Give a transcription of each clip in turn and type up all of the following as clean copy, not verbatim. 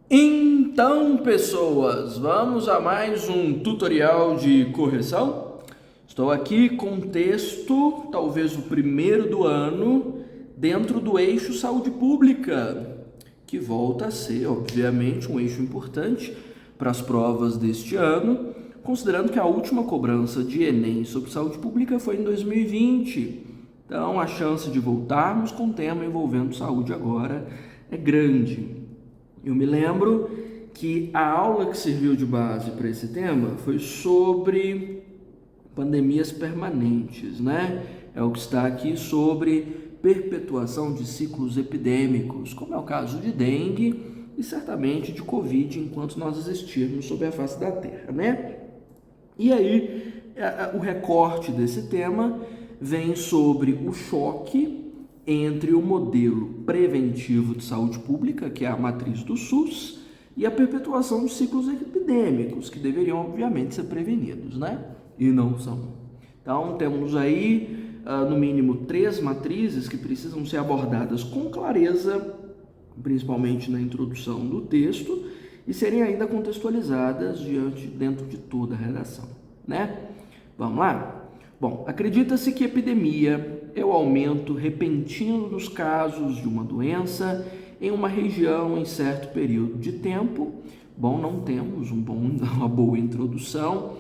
Então, pessoas, vamos a mais um tutorial de correção. Estou aqui com um texto, talvez o primeiro do ano, dentro do eixo saúde pública, que volta a ser, obviamente, um eixo importante para as provas deste ano, considerando que a última cobrança de Enem sobre saúde pública foi em 2020. Então, a chance de voltarmos com o tema envolvendo saúde agora é grande. Eu me lembro que a aula que serviu de base para esse tema foi sobre pandemias permanentes, né? É o que está aqui sobre perpetuação de ciclos epidêmicos, como é o caso de dengue e certamente de Covid, enquanto nós existirmos sobre a face da Terra, né? E aí, o recorte desse tema vem sobre o choque entre o modelo preventivo de saúde pública, que é a matriz do SUS, e a perpetuação dos ciclos epidêmicos, que deveriam, obviamente, ser prevenidos, né? E não são. Então, temos aí, no mínimo, 3 matrizes que precisam ser abordadas com clareza, principalmente na introdução do texto, e serem ainda contextualizadas dentro de toda a redação, né? Vamos lá? Bom, acredita-se que epidemia é o aumento repentino dos casos de uma doença em uma região em certo período de tempo. Bom, não temos uma boa introdução.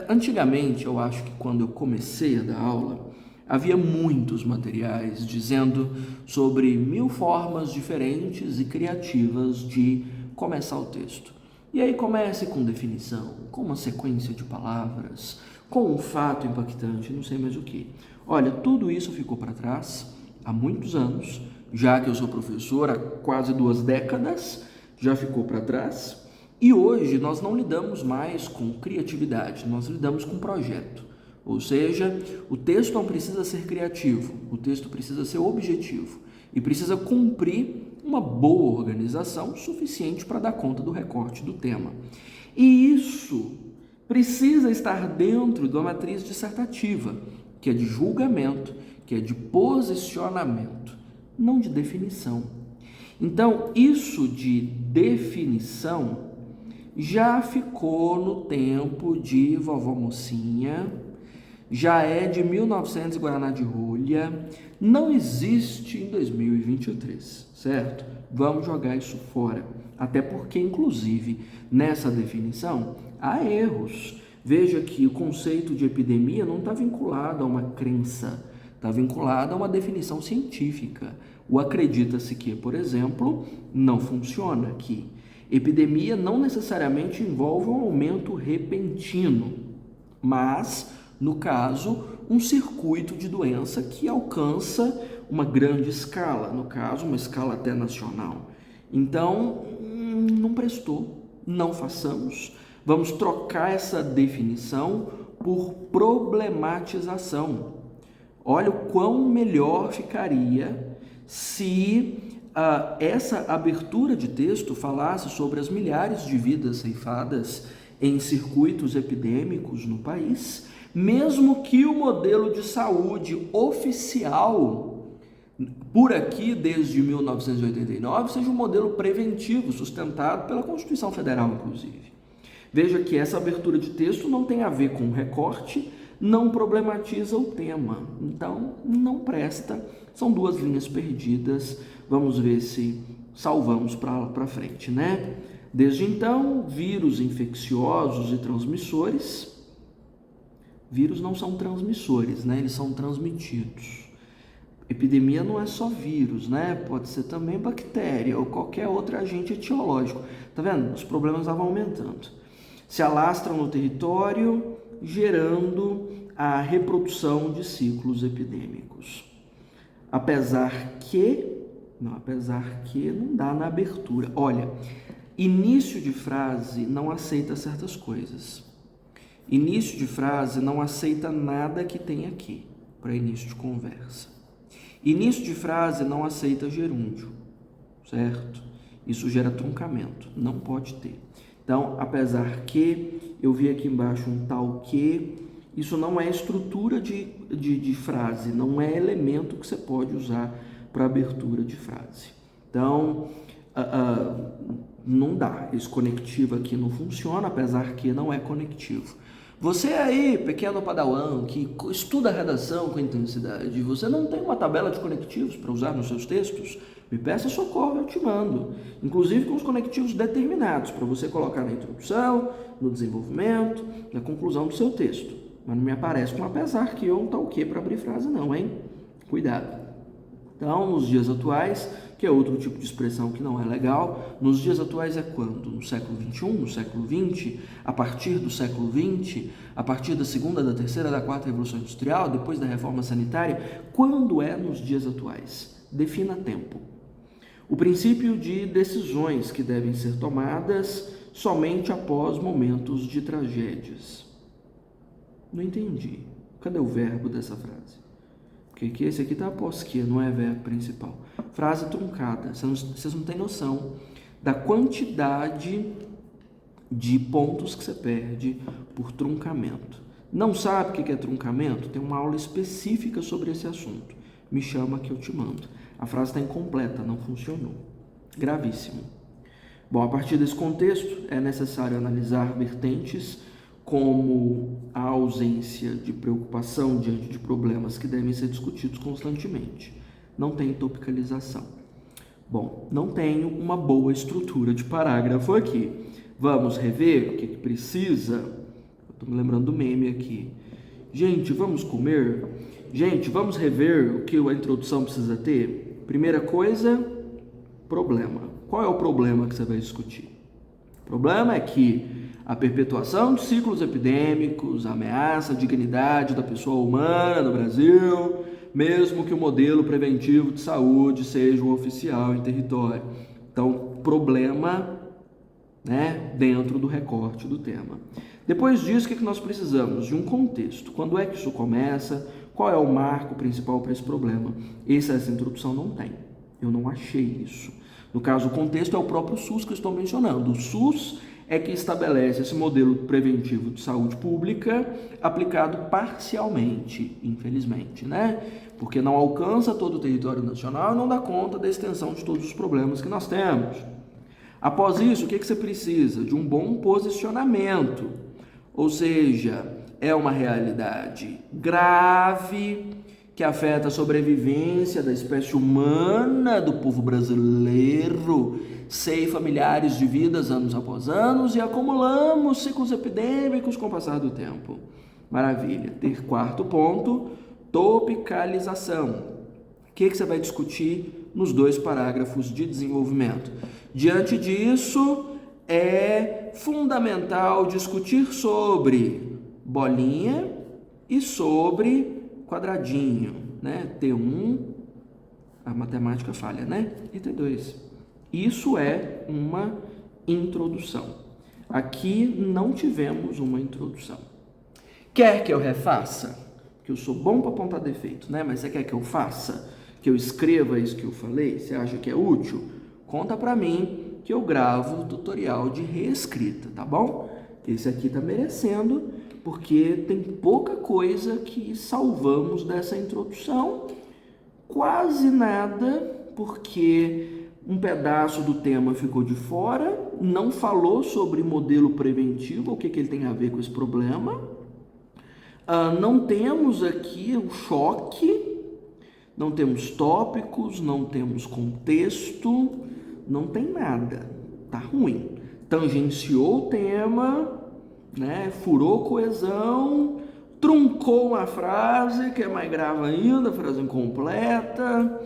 Antigamente, eu acho que quando eu comecei a dar aula, havia muitos materiais dizendo sobre 1000 formas diferentes e criativas de começar o texto. E aí comece com definição, com uma sequência de palavras, com um fato impactante, não sei mais o que. Olha, tudo isso ficou para trás há muitos anos, já que eu sou professor há quase 2 décadas, já ficou para trás. E hoje nós não lidamos mais com criatividade, nós lidamos com projeto. Ou seja, o texto não precisa ser criativo, o texto precisa ser objetivo e precisa cumprir uma boa organização suficiente para dar conta do recorte do tema. E isso precisa estar dentro da matriz dissertativa, que é de julgamento, que é de posicionamento, não de definição. Então, isso de definição já ficou no tempo de vovó Mocinha, já é de 1900 Guaraná de rolha, não existe em 2023, certo? Vamos jogar isso fora, até porque, inclusive, nessa definição, há erros. Veja que o conceito de epidemia não está vinculado a uma crença, está vinculado a uma definição científica. O acredita-se que, por exemplo, não funciona aqui. Epidemia não necessariamente envolve um aumento repentino, mas, no caso, um circuito de doença que alcança uma grande escala, no caso, uma escala até nacional. Então, não prestou, não façamos. Vamos trocar essa definição por problematização. Olha o quão melhor ficaria se essa abertura de texto falasse sobre as milhares de vidas ceifadas em circuitos epidêmicos no país, mesmo que o modelo de saúde oficial por aqui, desde 1989, seja um modelo preventivo, sustentado pela Constituição Federal, inclusive. Veja que essa abertura de texto não tem a ver com recorte, não problematiza o tema, então não presta, são 2 linhas perdidas, vamos ver se salvamos para frente, né? Desde então, vírus infecciosos e transmissores, vírus não são transmissores, né? Eles são transmitidos. Epidemia não é só vírus, né? Pode ser também bactéria ou qualquer outro agente etiológico. Tá vendo? Os problemas estavam aumentando. Se alastram no território, gerando a reprodução de ciclos epidêmicos. Apesar que não dá na abertura. Olha, início de frase não aceita certas coisas. Início de frase não aceita nada que tem aqui para início de conversa. Início de frase não aceita gerúndio, certo? Isso gera truncamento, não pode ter. Então, apesar que, eu vi aqui embaixo um tal que, isso não é estrutura de frase, não é elemento que você pode usar para abertura de frase. Então, Não dá. Esse conectivo aqui não funciona, apesar que não é conectivo. Você aí, pequeno padawan, que estuda a redação com intensidade, você não tem uma tabela de conectivos para usar nos seus textos? Me peça socorro, eu te mando. Inclusive com os conectivos determinados, para você colocar na introdução, no desenvolvimento, na conclusão do seu texto. Mas não me aparece com apesar que eu tá o quê para abrir frase não, hein? Cuidado. Então, nos dias atuais, que é outro tipo de expressão que não é legal, nos dias atuais é quando? No século XXI, no século XX, a partir do século XX, a partir da segunda, da terceira, da quarta Revolução Industrial, depois da Reforma Sanitária, quando é nos dias atuais? Defina tempo. O princípio de decisões que devem ser tomadas somente após momentos de tragédias. Não entendi. Cadê o verbo dessa frase? Porque esse aqui está após que, não é verbo principal. Frase truncada. Vocês não têm noção da quantidade de pontos que você perde por truncamento. Não sabe o que é truncamento? Tem uma aula específica sobre esse assunto. Me chama que eu te mando. A frase está incompleta, não funcionou. Gravíssimo. Bom, a partir desse contexto, é necessário analisar vertentes como a ausência de preocupação diante de problemas que devem ser discutidos constantemente. Não tem topicalização. Bom, não tenho uma boa estrutura de parágrafo aqui. Vamos rever o que precisa? Estou me lembrando do meme aqui. Gente, vamos comer? Gente, vamos rever o que a introdução precisa ter? Primeira coisa, problema. Qual é o problema que você vai discutir? O problema é que a perpetuação de ciclos epidêmicos ameaça a dignidade da pessoa humana no Brasil, mesmo que o modelo preventivo de saúde seja o oficial em território. Então, problema, né, dentro do recorte do tema. Depois disso, o que nós precisamos? De um contexto. Quando é que isso começa? Qual é o marco principal para esse problema? Essa introdução não tem. Eu não achei isso. No caso, o contexto é o próprio SUS que eu estou mencionando. O SUS é que estabelece esse modelo preventivo de saúde pública aplicado parcialmente, infelizmente, né? Porque não alcança todo o território nacional e não dá conta da extensão de todos os problemas que nós temos. Após isso, o que você precisa? De um bom posicionamento, ou seja, é uma realidade grave que afeta a sobrevivência da espécie humana, do povo brasileiro, ceifa milhares de vidas anos após anos e acumulamos ciclos epidêmicos com o passar do tempo. Maravilha. Quarto ponto, topicalização. O que você vai discutir nos 2 parágrafos de desenvolvimento? Diante disso, é fundamental discutir sobre bolinha e sobre quadradinho, né? T1, a matemática falha, né? E T2. Isso é uma introdução. Aqui não tivemos uma introdução. Quer que eu refaça? Que eu sou bom para apontar defeito, né? Mas você quer que eu faça? Que eu escreva isso que eu falei? Você acha que é útil? Conta para mim que eu gravo o tutorial de reescrita, tá bom? Esse aqui tá merecendo, porque tem pouca coisa que salvamos dessa introdução, quase nada, porque um pedaço do tema ficou de fora, não falou sobre modelo preventivo, o que ele tem a ver com esse problema. Não temos aqui o choque, não temos tópicos, não temos contexto, não tem nada, tá ruim. Tangenciou o tema, né? Furou coesão, truncou uma frase, que é mais grave ainda, frase incompleta.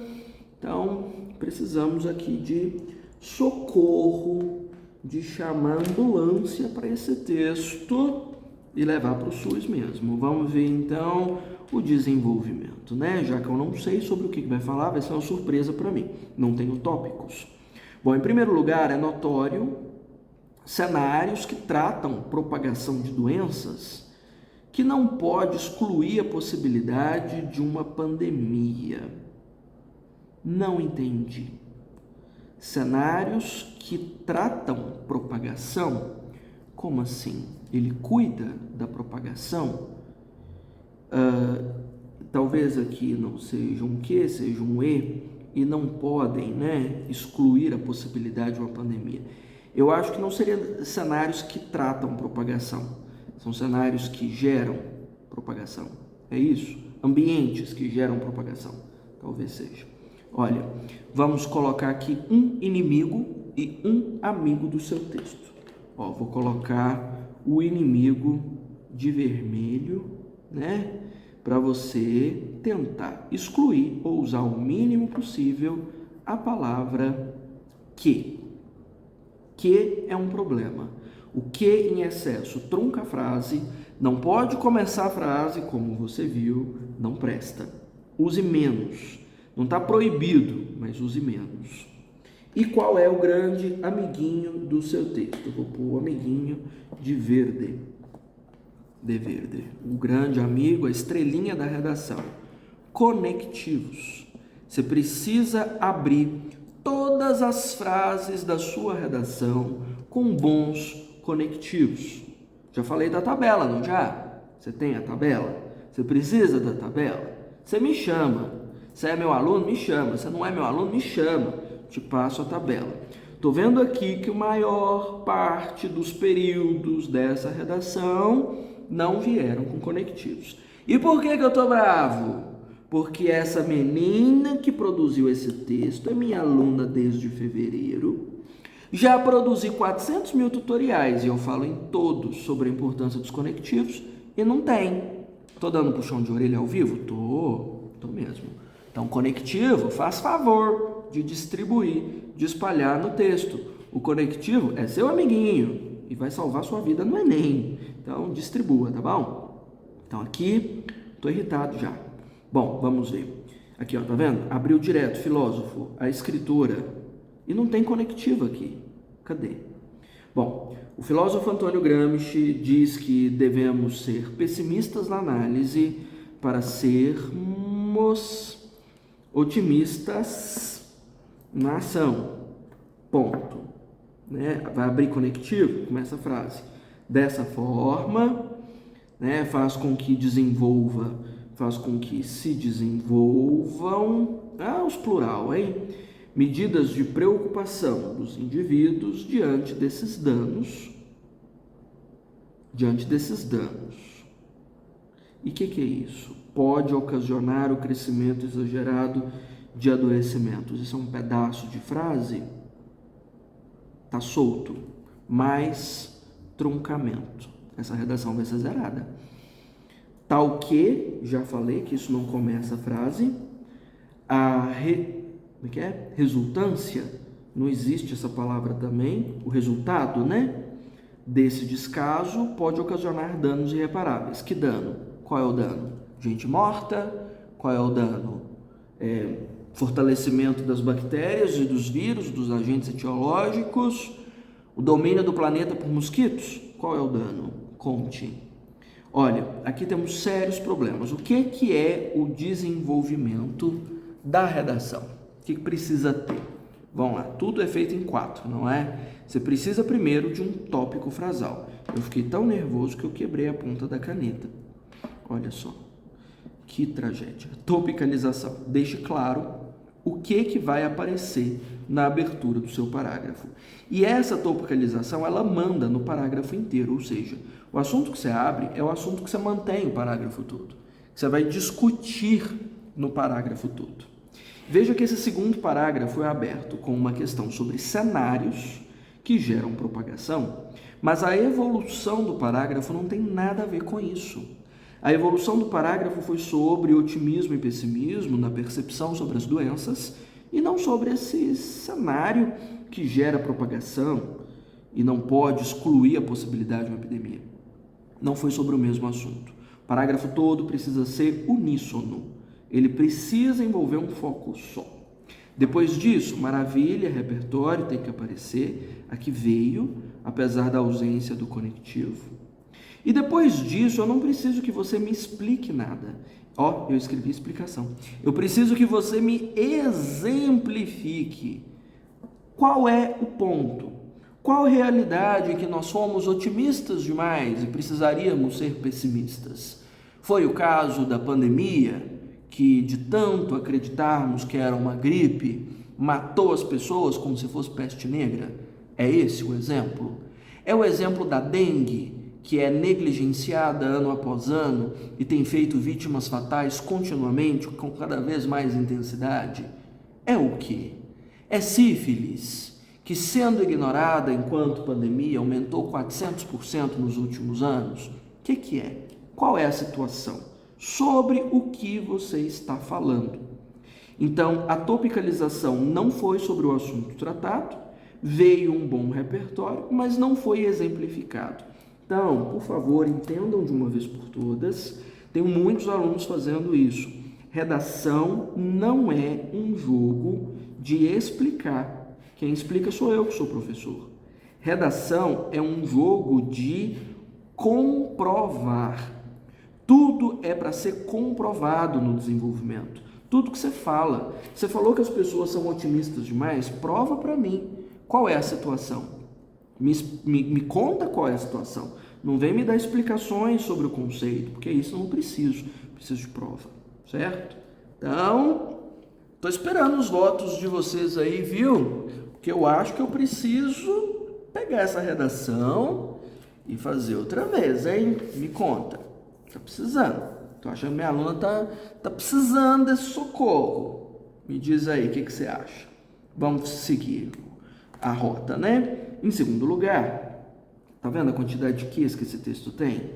Então, precisamos aqui de socorro, de chamar ambulância para esse texto e levar para o SUS mesmo. Vamos ver então o desenvolvimento, né? Já que eu não sei sobre o que vai falar, vai ser uma surpresa para mim. Não tenho tópicos. Bom, em primeiro lugar, é notório cenários que tratam propagação de doenças que não pode excluir a possibilidade de uma pandemia. Não entendi. Cenários que tratam propagação, como assim? Ele cuida da propagação? Talvez aqui não seja um que, seja um e não podem, né, excluir a possibilidade de uma pandemia. Eu acho que não seriam cenários que tratam propagação, são cenários que geram propagação. É isso? Ambientes que geram propagação, talvez seja. Olha, vamos colocar aqui um inimigo e um amigo do seu texto. Ó, vou colocar o inimigo de vermelho, né? Para você tentar excluir ou usar o mínimo possível a palavra que. Que é um problema. O que em excesso trunca a frase, não pode começar a frase, como você viu, não presta. Use menos. Não está proibido, mas use menos. E qual é o grande amiguinho do seu texto? Eu vou pôr o amiguinho de verde. De verde. O grande amigo, a estrelinha da redação. Conectivos. Você precisa abrir todas as frases da sua redação com bons conectivos. Já falei da tabela, não já? Você tem a tabela? Você precisa da tabela? Você me chama. Você é meu aluno? Me chama. Você não é meu aluno? Me chama. Te passo a tabela. Estou vendo aqui que a maior parte dos períodos dessa redação não vieram com conectivos. E por que eu estou bravo? Porque essa menina que produziu esse texto é minha aluna desde fevereiro. Já produzi 400 mil tutoriais e eu falo em todos sobre a importância dos conectivos e não tem. Estou dando puxão de orelha ao vivo? Tô mesmo. Então, conectivo, faz favor de distribuir, de espalhar no texto. O conectivo é seu amiguinho e vai salvar sua vida no Enem. Então, distribua, tá bom? Então, aqui, estou irritado já. Bom, vamos ver. Aqui, ó, tá vendo? Abriu direto, filósofo, a escritora. E não tem conectivo aqui. Cadê? Bom, o filósofo Antônio Gramsci diz que devemos ser pessimistas na análise para sermos otimistas na ação. Ponto. Né? Vai abrir conectivo? Começa a frase. Dessa forma, né, faz com que se desenvolvam, os plural, hein? Medidas de preocupação dos indivíduos diante desses danos. E o que é isso? Pode ocasionar o crescimento exagerado de adoecimentos. Isso é um pedaço de frase? Tá solto. Mais truncamento. Essa redação vai ser zerada. Tal que, já falei que isso não começa a frase, resultância, não existe essa palavra também, o resultado, né? Desse descaso pode ocasionar danos irreparáveis. Que dano? Qual é o dano? Gente morta? Qual é o dano? Fortalecimento das bactérias e dos vírus, dos agentes etiológicos, o domínio do planeta por mosquitos? Qual é o dano? Conte. Olha, aqui temos sérios problemas. O que é o desenvolvimento da redação? O que precisa ter? Vamos lá, tudo é feito em 4, não é? Você precisa primeiro de um tópico frasal. Eu fiquei tão nervoso que eu quebrei a ponta da caneta. Olha só, que tragédia. Topicalização. Deixe claro o que vai aparecer na abertura do seu parágrafo. E essa topicalização, ela manda no parágrafo inteiro, ou seja, o assunto que você abre é o assunto que você mantém o parágrafo todo, que você vai discutir no parágrafo todo. Veja que esse segundo parágrafo é aberto com uma questão sobre cenários que geram propagação, mas a evolução do parágrafo não tem nada a ver com isso. A evolução do parágrafo foi sobre otimismo e pessimismo na percepção sobre as doenças e não sobre esse cenário que gera propagação e não pode excluir a possibilidade de uma epidemia. Não foi sobre o mesmo assunto. O parágrafo todo precisa ser uníssono. Ele precisa envolver um foco só. Depois disso, maravilha, repertório tem que aparecer. Aqui veio, apesar da ausência do conectivo. E depois disso, eu não preciso que você me explique nada. Eu escrevi explicação. Eu preciso que você me exemplifique. Qual é o ponto? Qual a realidade em que nós somos otimistas demais e precisaríamos ser pessimistas? Foi o caso da pandemia, que de tanto acreditarmos que era uma gripe, matou as pessoas como se fosse peste negra? É esse o exemplo? É o exemplo da dengue, que é negligenciada ano após ano e tem feito vítimas fatais continuamente, com cada vez mais intensidade? É o quê? É sífilis, que sendo ignorada enquanto pandemia aumentou 400% nos últimos anos? O que é? Qual é a situação? Sobre o que você está falando. Então, a topicalização não foi sobre o assunto tratado, veio um bom repertório, mas não foi exemplificado. Então, por favor, entendam de uma vez por todas, tenho muitos alunos fazendo isso. Redação não é um jogo de explicar. Quem explica sou eu, que sou professor. Redação é um jogo de comprovar. Tudo é para ser comprovado no desenvolvimento. Tudo que você fala. Você falou que as pessoas são otimistas demais? Prova para mim. Qual é a situação? Me conta qual é a situação. Não vem me dar explicações sobre o conceito, porque isso eu não preciso. Preciso de prova, certo? Então, estou esperando os votos de vocês aí, viu? Porque eu acho que eu preciso pegar essa redação e fazer outra vez, hein? Me conta. Tá precisando. Tô achando que minha aluna tá precisando desse socorro. Me diz aí, o que você acha? Vamos seguir a rota, né? Em segundo lugar, tá vendo a quantidade de ques que esse texto tem?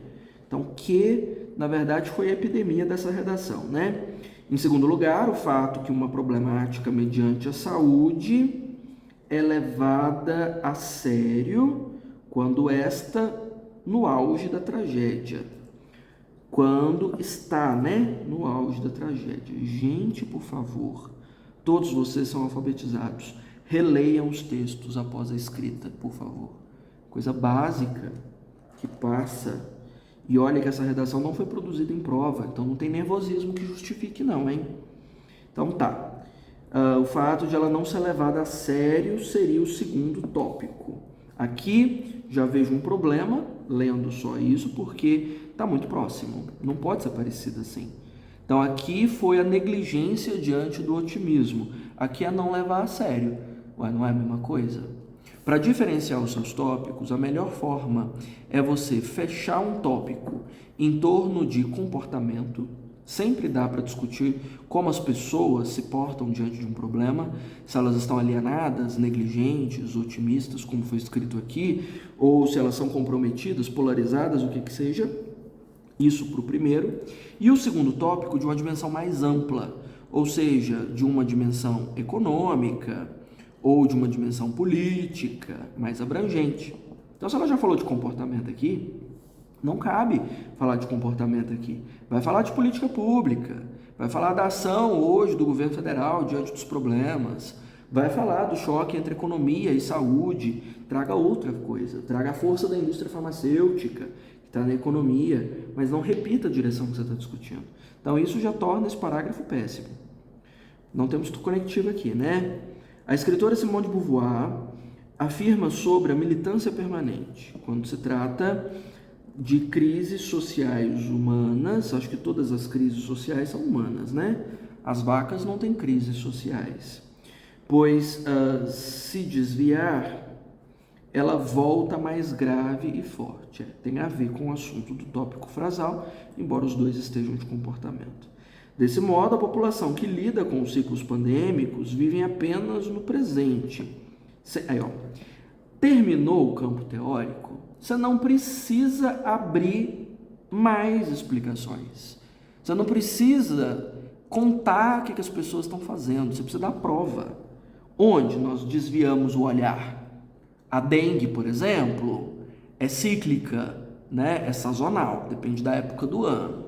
Então, que, na verdade, foi a epidemia dessa redação, né? Em segundo lugar, o fato que uma problemática mediante a saúde é levada a sério quando esta no auge da tragédia. Quando está, né, no auge da tragédia. Gente, por favor, todos vocês são alfabetizados. Releiam os textos após a escrita, por favor. Coisa básica que passa. E olha que essa redação não foi produzida em prova, então não tem nervosismo que justifique não, hein? Então tá. O fato de ela não ser levada a sério seria o segundo tópico. Aqui já vejo um problema, lendo só isso, porque está muito próximo. Não pode ser parecido assim. Então aqui foi a negligência diante do otimismo. Aqui é não levar a sério. Ué, não é a mesma coisa? Para diferenciar os seus tópicos, a melhor forma é você fechar um tópico em torno de comportamento. Sempre dá para discutir como as pessoas se portam diante de um problema, se elas estão alienadas, negligentes, otimistas, como foi escrito aqui, ou se elas são comprometidas, polarizadas, o que seja. Isso para o primeiro. E o segundo tópico de uma dimensão mais ampla, ou seja, de uma dimensão econômica ou de uma dimensão política mais abrangente. Então, se ela já falou de comportamento aqui, não cabe falar de comportamento aqui. Vai falar de política pública, vai falar da ação hoje do governo federal diante dos problemas, vai falar do choque entre economia e saúde, traga outra coisa, traga a força da indústria farmacêutica, que está na economia, mas não repita a direção que você está discutindo. Então, isso já torna esse parágrafo péssimo. Não temos conectivo aqui, né? A escritora Simone de Beauvoir afirma sobre a militância permanente, quando se trata de crises sociais humanas. Acho que todas as crises sociais são humanas, né? As vacas não têm crises sociais, pois se desviar, ela volta mais grave e forte. Tem a ver com o assunto do tópico frasal, embora os dois estejam de comportamento. Desse modo, a população que lida com os ciclos pandêmicos vive apenas no presente. Aí, ó, terminou o campo teórico, você não precisa abrir mais explicações. Você não precisa contar o que as pessoas estão fazendo. Você precisa dar prova. Onde nós desviamos o olhar? A dengue, por exemplo, é cíclica, né? É sazonal, depende da época do ano.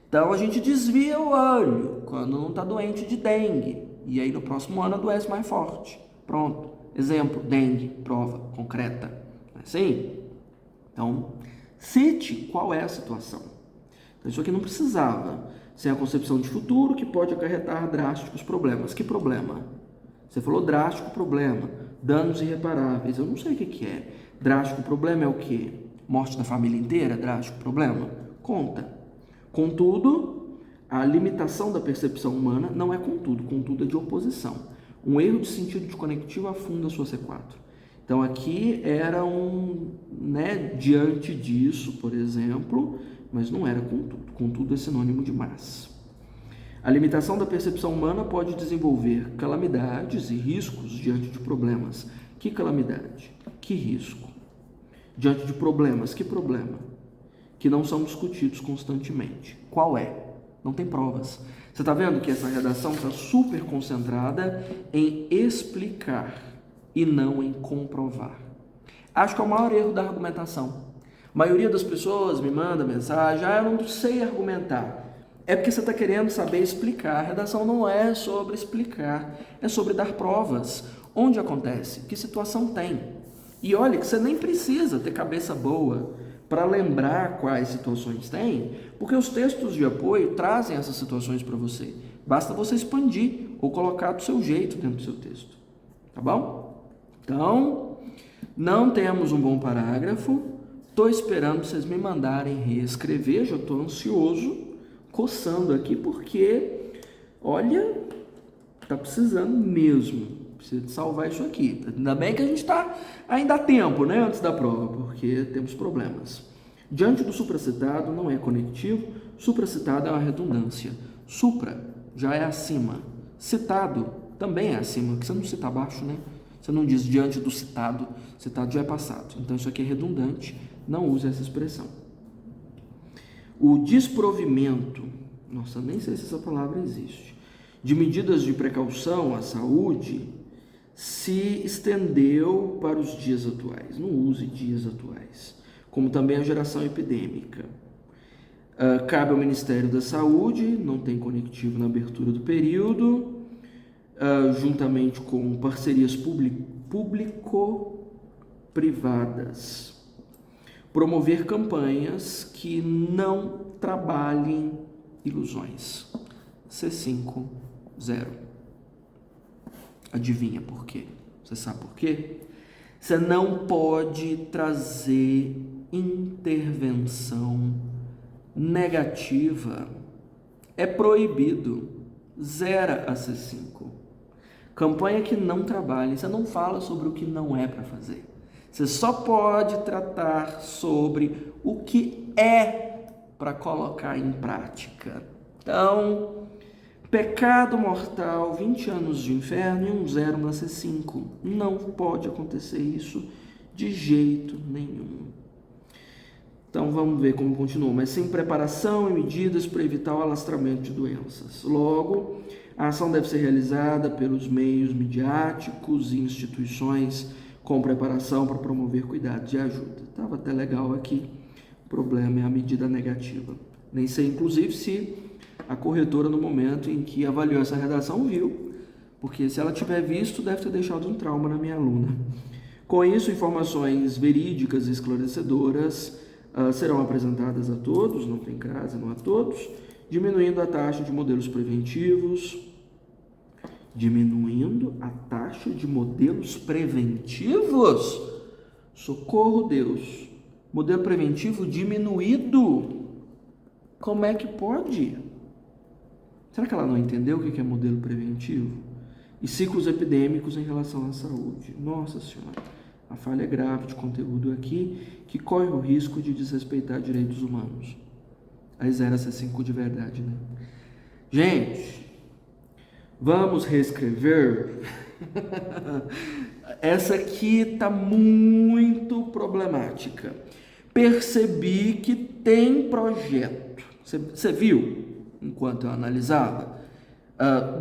Então a gente desvia o olho quando não está doente de dengue. E aí no próximo ano adoece mais forte. Pronto. Exemplo, dengue, prova concreta. Não é assim? Então, cite qual é a situação. Então, isso aqui não precisava ser a concepção de futuro que pode acarretar drásticos problemas. Que problema? Você falou drástico problema, danos irreparáveis. Eu não sei o que é. Drástico problema é o quê? Morte da família inteira? Drástico problema? Conta. Contudo, a limitação da percepção humana não é contudo é de oposição. Um erro de sentido de conectivo afunda a sua C4. Então aqui era diante disso, por exemplo, mas não era contudo. Contudo é sinônimo de mas. A limitação da percepção humana pode desenvolver calamidades e riscos diante de problemas. Que calamidade? Que risco? Diante de problemas, que problema? Que não são discutidos constantemente. Qual é? Não tem provas. Você está vendo que essa redação está super concentrada em explicar e não em comprovar. Acho que é o maior erro da argumentação. A maioria das pessoas me manda mensagem, eu não sei argumentar. É porque você está querendo saber explicar. A redação não é sobre explicar, é sobre dar provas. Onde acontece? Que situação tem? E olha que você nem precisa ter cabeça boa para lembrar quais situações tem, porque os textos de apoio trazem essas situações para você. Basta você expandir ou colocar do seu jeito dentro do seu texto. Tá bom? Então, não temos um bom parágrafo. Estou esperando vocês me mandarem reescrever. Já estou ansioso, coçando aqui, porque, olha, tá precisando mesmo. Precisa de salvar isso aqui. Ainda bem que a gente está ainda há tempo, né, antes da prova, porque temos problemas. Diante do supracitado não é conectivo, supracitado é uma redundância. Supra já é acima. Citado também é acima, porque você não cita abaixo, né? Você não diz diante do citado já é passado. Então isso aqui é redundante, não use essa expressão. O desprovimento, nossa, nem sei se essa palavra existe, de medidas de precaução à saúde se estendeu para os dias atuais. Não use dias atuais. Como também a geração epidêmica. Cabe ao Ministério da Saúde, não tem conectivo na abertura do período, juntamente com parcerias público-privadas. Promover campanhas que não trabalhem ilusões. C5-0. Adivinha por quê? Você sabe por quê? Você não pode trazer intervenção negativa. É proibido. Zera a C5. Campanha que não trabalhe. Você não fala sobre o que não é para fazer. Você só pode tratar sobre o que é para colocar em prática. Então, pecado mortal, 20 anos de inferno e um 0 na C5. Não pode acontecer isso de jeito nenhum. Então, vamos ver como continua. Mas sem preparação e medidas para evitar o alastramento de doenças. Logo, a ação deve ser realizada pelos meios midiáticos e instituições com preparação para promover cuidados e ajuda. Estava até legal aqui. O problema é a medida negativa. Nem sei, inclusive, se a corretora, no momento em que avaliou essa redação, viu, porque se ela tiver visto, deve ter deixado um trauma na minha aluna. Com isso, informações verídicas e esclarecedoras serão apresentadas a todos, não tem crase, não a todos, diminuindo a taxa de modelos preventivos. Diminuindo a taxa de modelos preventivos? Socorro, Deus! Modelo preventivo diminuído? Como é que pode? Será que ela não entendeu o que é modelo preventivo? E ciclos epidêmicos em relação à saúde. Nossa Senhora, a falha é grave de conteúdo aqui, que corre o risco de desrespeitar direitos humanos. Aí zera C5 de verdade, né? Gente, vamos reescrever. Essa aqui está muito problemática. Percebi que tem projeto. Você viu? Enquanto eu analisava,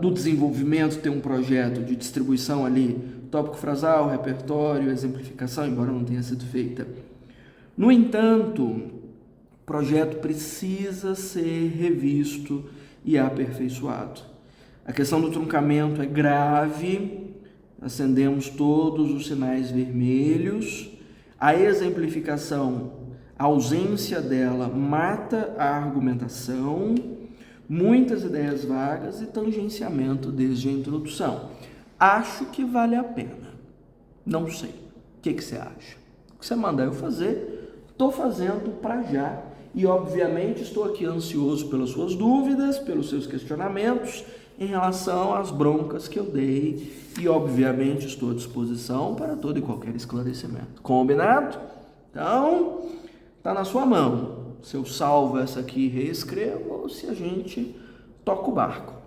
do desenvolvimento tem um projeto de distribuição ali, tópico frasal, repertório, exemplificação, embora não tenha sido feita. No entanto, o projeto precisa ser revisto e aperfeiçoado. A questão do truncamento é grave, acendemos todos os sinais vermelhos. A exemplificação, a ausência dela mata a argumentação, muitas ideias vagas e tangenciamento desde a introdução. Acho que vale a pena. Não sei. O que você acha? O que você mandar eu fazer, estou fazendo para já. E, obviamente, estou aqui ansioso pelas suas dúvidas, pelos seus questionamentos em relação às broncas que eu dei e, obviamente, estou à disposição para todo e qualquer esclarecimento. Combinado? Então, tá na sua mão. Se eu salvo essa aqui e reescrevo ou se a gente toca o barco.